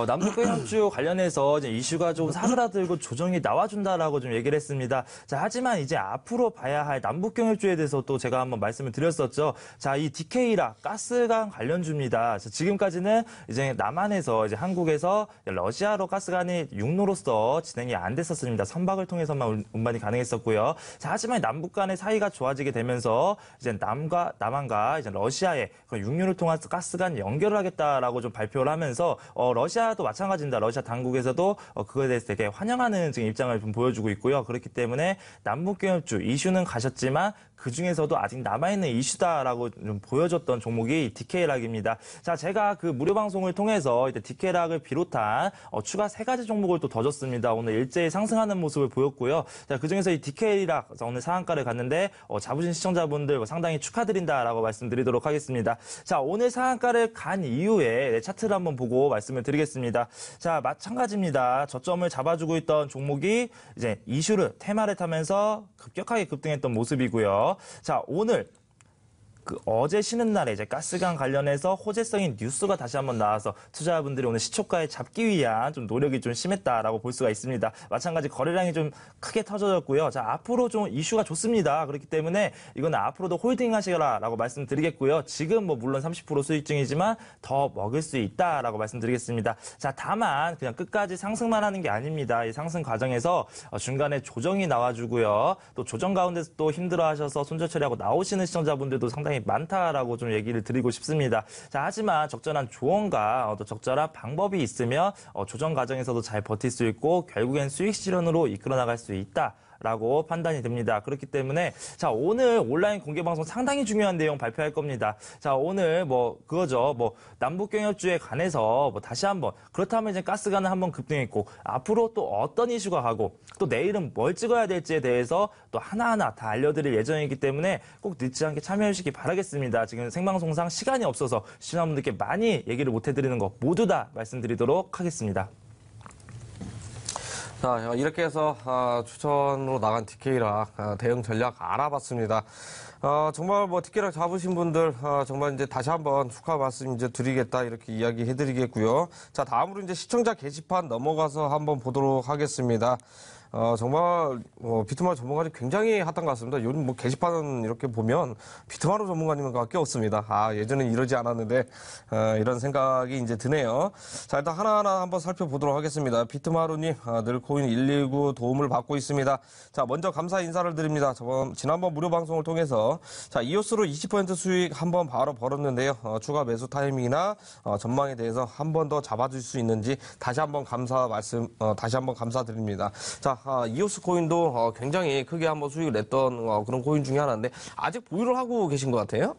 남북경협주 관련해서 이제 이슈가 좀 사그라들고 조정이 나와준다라고 좀 얘기를 했습니다. 자, 하지만 이제 앞으로 봐야 할 남북경협주에 대해서 또 제가 한번 말씀을 드렸었죠. 자, 이 DK라 가스관 관련주입니다. 자, 지금까지는 이제 남한에서 이제 한국에서 러시아로 가스관이 육로로서 진행이 안 됐었습니다. 선박을 통해서만 운반이 가능했었고요. 자, 하지만 남북 간의 사이가 좋아지게 되면서 이제 남한과 이제 러시아의 육로를 통한 가스관 연결을 하겠다라고 좀 발표를 하면서 러시아도 마찬가지입니다. 러시아 당국에서도 그거에 대해서 되게 환영하는 지금 입장을 좀 보여주고 있고요. 그렇기 때문에 남북경협주 이슈는 가셨지만 그 중에서도 아직 남아있는 이슈다라고 좀 보여줬던 종목이 DK락입니다. 자, 제가 그 무료 방송을 통해서 이제 DK락을 비롯한 추가 3가지 종목을 또 더 줬습니다. 오늘 일제히 상승하는 모습을 보였고요. 자, 그 중에서 이 DK락 오늘 상한가를 갔는데 잡으신 시청자분들 상당히 축하드린다라고 말씀드리도록 하겠습니다. 자, 오늘 상한가를 간 이후에 차트를 한번 보고 말씀을 드리겠습니다. 자, 마찬가지입니다. 저점을 잡아주고 있던 종목이 이제 이슈를 테마를 타면서 급격하게 급등했던 모습이고요. 자, 오늘 어제 쉬는 날에 이제 가스관 관련해서 호재성인 뉴스가 다시 한번 나와서 투자자분들이 오늘 시초가에 잡기 위한 좀 노력이 좀 심했다라고 볼 수가 있습니다. 마찬가지 거래량이 좀 크게 터져졌고요. 자, 앞으로 좀 이슈가 좋습니다. 그렇기 때문에 이건 앞으로도 홀딩 하시라라고 말씀드리겠고요. 지금 뭐 물론 30% 수익 중이지만 더 먹을 수 있다라고 말씀드리겠습니다. 자, 다만 그냥 끝까지 상승만 하는 게 아닙니다. 이 상승 과정에서 중간에 조정이 나와주고요. 또 조정 가운데서 또 힘들어하셔서 손절 처리하고 나오시는 시청자분들도 상당히 많다라고 좀 얘기를 드리고 싶습니다. 자, 하지만 적절한 조언과 또 적절한 방법이 있으면 조정 과정에서도 잘 버틸 수 있고 결국엔 수익 실현으로 이끌어 나갈 수 있다. 라고 판단이 됩니다. 그렇기 때문에 자, 오늘 온라인 공개 방송 상당히 중요한 내용 발표할 겁니다. 자, 오늘 뭐 그거죠. 뭐 남북경협주에 관해서 뭐 다시 한번 그렇다면 이제 가스관은 한번 급등했고 앞으로 또 어떤 이슈가 가고 또 내일은 뭘 찍어야 될지에 대해서 또 하나하나 다 알려드릴 예정이기 때문에 꼭 늦지 않게 참여해 주시기 바라겠습니다. 지금 생방송상 시간이 없어서 시청자분들께 많이 얘기를 못 해드리는 거 모두 다 말씀드리도록 하겠습니다. 자, 이렇게 해서 추천으로 나간 DK락 대응 전략 알아봤습니다. 정말 뭐 DK락 잡으신 분들 정말 이제 다시 한번 축하 말씀 이제 드리겠다 이렇게 이야기해드리겠고요. 자, 다음으로 이제 시청자 게시판 넘어가서 한번 보도록 하겠습니다. 정말 비트마루 전문가님 굉장히 핫한 것 같습니다. 요즘 뭐 게시판은 이렇게 보면 비트마루 전문가님밖에 없습니다. 예전엔 이러지 않았는데 이런 생각이 이제 드네요. 자, 일단 하나하나 한번 살펴보도록 하겠습니다. 비트마루님 늘 코인 119 도움을 받고 있습니다. 자, 먼저 감사 인사를 드립니다. 지난번 무료 방송을 통해서 자, 이오스로 20% 수익 한번 바로 벌었는데요. 추가 매수 타이밍이나 전망에 대해서 한 번 더 잡아줄 수 있는지 다시 한번 다시 한번 감사드립니다. 자, 이오스 코인도 굉장히 크게 한번 수익을 냈던 그런 코인 중에 하나인데 아직 보유를 하고 계신 것 같아요.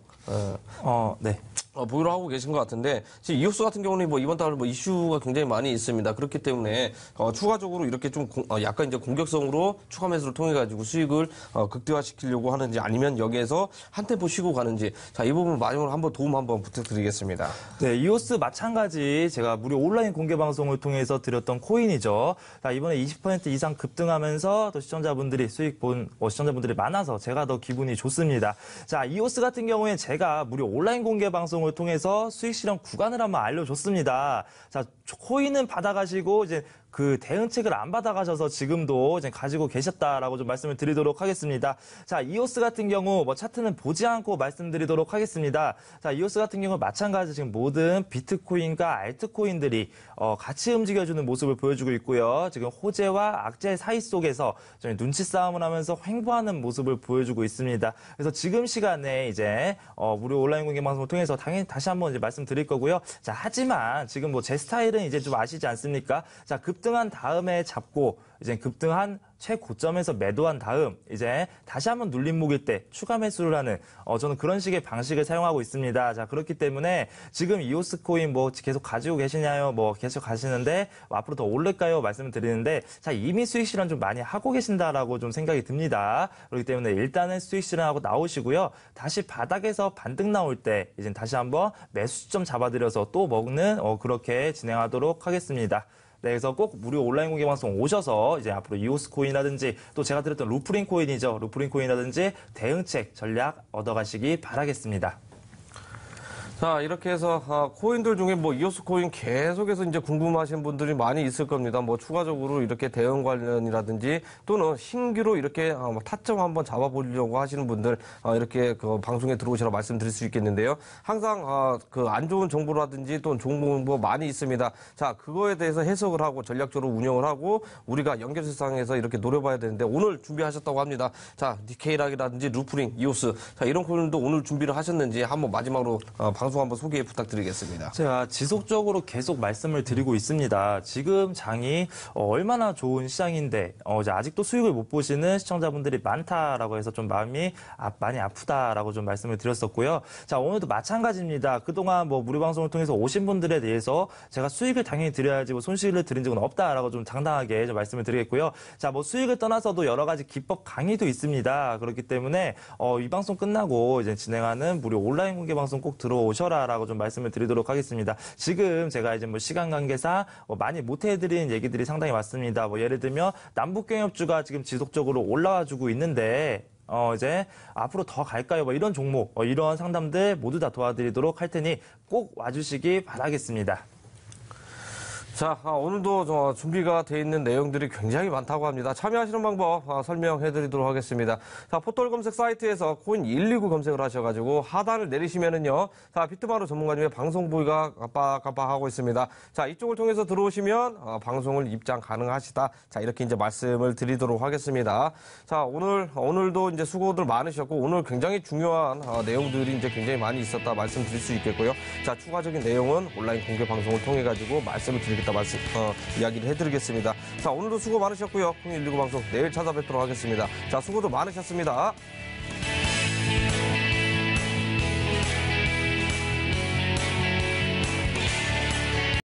네. 보유를 하고 계신 것 같은데 지금 이오스 같은 경우는 뭐 이번 달 뭐 이슈가 굉장히 많이 있습니다. 그렇기 때문에 추가적으로 이렇게 좀 약간 이제 공격성으로 추가 매수를 통해 가지고 수익을 극대화시키려고 하는지 아니면 여기에서 한 템포 쉬고 가는지 자, 이 부분 마지막으로 한번 도움 한번 부탁드리겠습니다. 네, 이오스 마찬가지 제가 무료 온라인 공개 방송을 통해서 드렸던 코인이죠. 자, 이번에 20% 이상 급등하면서 또 시청자분들이 수익 본 시청자분들이 많아서 제가 더 기분이 좋습니다. 자, 이오스 같은 경우에 제가 무료 온라인 공개 방송을 통해서 수익 실현 구간을 한번 알려줬습니다. 자, 코인은 받아가시고 이제 그 대응책을 안 받아가셔서 지금도 이제 가지고 계셨다라고 좀 말씀을 드리도록 하겠습니다. 자, 이오스 같은 경우 뭐 차트는 보지 않고 말씀드리도록 하겠습니다. 자, 이오스 같은 경우 마찬가지 지금 모든 비트코인과 알트코인들이 같이 움직여주는 모습을 보여주고 있고요. 지금 호재와 악재 사이 속에서 좀 눈치 싸움을 하면서 횡보하는 모습을 보여주고 있습니다. 그래서 지금 시간에 이제 무료 온라인 공개 방송을 통해서 당연히 다시 한번 이제 말씀드릴 거고요. 자, 하지만 지금 뭐 제 스타일은 이제 좀 아시지 않습니까? 자, 급등한 다음에 잡고 이제 급등한 최고점에서 매도한 다음 이제 다시 한번 눌림목일 때 추가 매수를 하는 저는 그런 식의 방식을 사용하고 있습니다. 자, 그렇기 때문에 지금 이오스 코인 뭐 계속 가지고 계시냐요? 뭐 계속 가시는데 앞으로 더 오를까요? 말씀을 드리는데 자, 이미 수익 실현 좀 많이 하고 계신다라고 좀 생각이 듭니다. 그렇기 때문에 일단은 수익 실현하고 나오시고요. 다시 바닥에서 반등 나올 때 이제 다시 한번 매수 시점 잡아드려서 또 먹는 그렇게 진행하도록 하겠습니다. 네, 그래서 꼭 무료 온라인 공개 방송 오셔서 이제 앞으로 이오스 코인이라든지 또 제가 드렸던 루프린 코인이죠. 루프린 코인이라든지 대응책 전략 얻어가시기 바라겠습니다. 자, 이렇게 해서 코인들 중에 뭐 이오스 코인 계속해서 이제 궁금하신 분들이 많이 있을 겁니다. 뭐 추가적으로 이렇게 대응 관련이라든지 또는 신규로 이렇게 타점 한번 잡아보려고 하시는 분들 이렇게 그 방송에 들어오시라 말씀드릴 수 있겠는데요. 항상 그 안 좋은 정보라든지 또는 좋은 정보 많이 있습니다. 자, 그거에 대해서 해석을 하고 전략적으로 운영을 하고 우리가 연결 세상에서 이렇게 노려봐야 되는데 오늘 준비하셨다고 합니다. 자, DK락이라든지 루프링, 이오스 자, 이런 코인도 오늘 준비를 하셨는지 한번 마지막으로 방송 한번 소개 부탁드리겠습니다. 제가 지속적으로 계속 말씀을 드리고 있습니다. 지금 장이 얼마나 좋은 시장인데 이제 아직도 수익을 못 보시는 시청자분들이 많다라고 해서 좀 마음이 많이 아프다라고 좀 말씀을 드렸었고요. 자, 오늘도 마찬가지입니다. 그동안 뭐 무료 방송을 통해서 오신 분들에 대해서 제가 수익을 당연히 드려야지 뭐 손실을 드린 적은 없다라고 좀 당당하게 좀 말씀을 드리겠고요. 자, 뭐 수익을 떠나서도 여러 가지 기법 강의도 있습니다. 그렇기 때문에 이 방송 끝나고 이제 진행하는 무료 온라인 공개 방송 꼭 들어오셔라라고 좀 말씀을 드리도록 하겠습니다. 지금 제가 이제 뭐 시간 관계상 많이 못 해드린 얘기들이 상당히 많습니다. 뭐 예를 들면 남북경협주가 지금 지속적으로 올라와주고 있는데 이제 앞으로 더 갈까요? 뭐 이런 종목, 이런 상담들 모두 다 도와드리도록 할 테니 꼭 와주시기 바라겠습니다. 자, 오늘도 준비가 돼 있는 내용들이 굉장히 많다고 합니다. 참여하시는 방법 설명해 드리도록 하겠습니다. 자, 포털 검색 사이트에서 코인 129 검색을 하셔가지고 하단을 내리시면은요. 자, 비트마루 전문가님의 방송 부위가 깜빡깜빡하고 있습니다. 자, 이쪽을 통해서 들어오시면 방송을 입장 가능하시다. 자, 이렇게 이제 말씀을 드리도록 하겠습니다. 자, 오늘도 이제 수고들 많으셨고 오늘 굉장히 중요한 내용들이 이제 굉장히 많이 있었다 말씀드릴 수 있겠고요. 자, 추가적인 내용은 온라인 공개 방송을 통해 가지고 말씀을 드리겠습니다. 이따 이야기를 해드리겠습니다. 자, 오늘도 수고 많으셨고요. 019 방송 내일 찾아뵙도록 하겠습니다. 자, 수고도 많으셨습니다.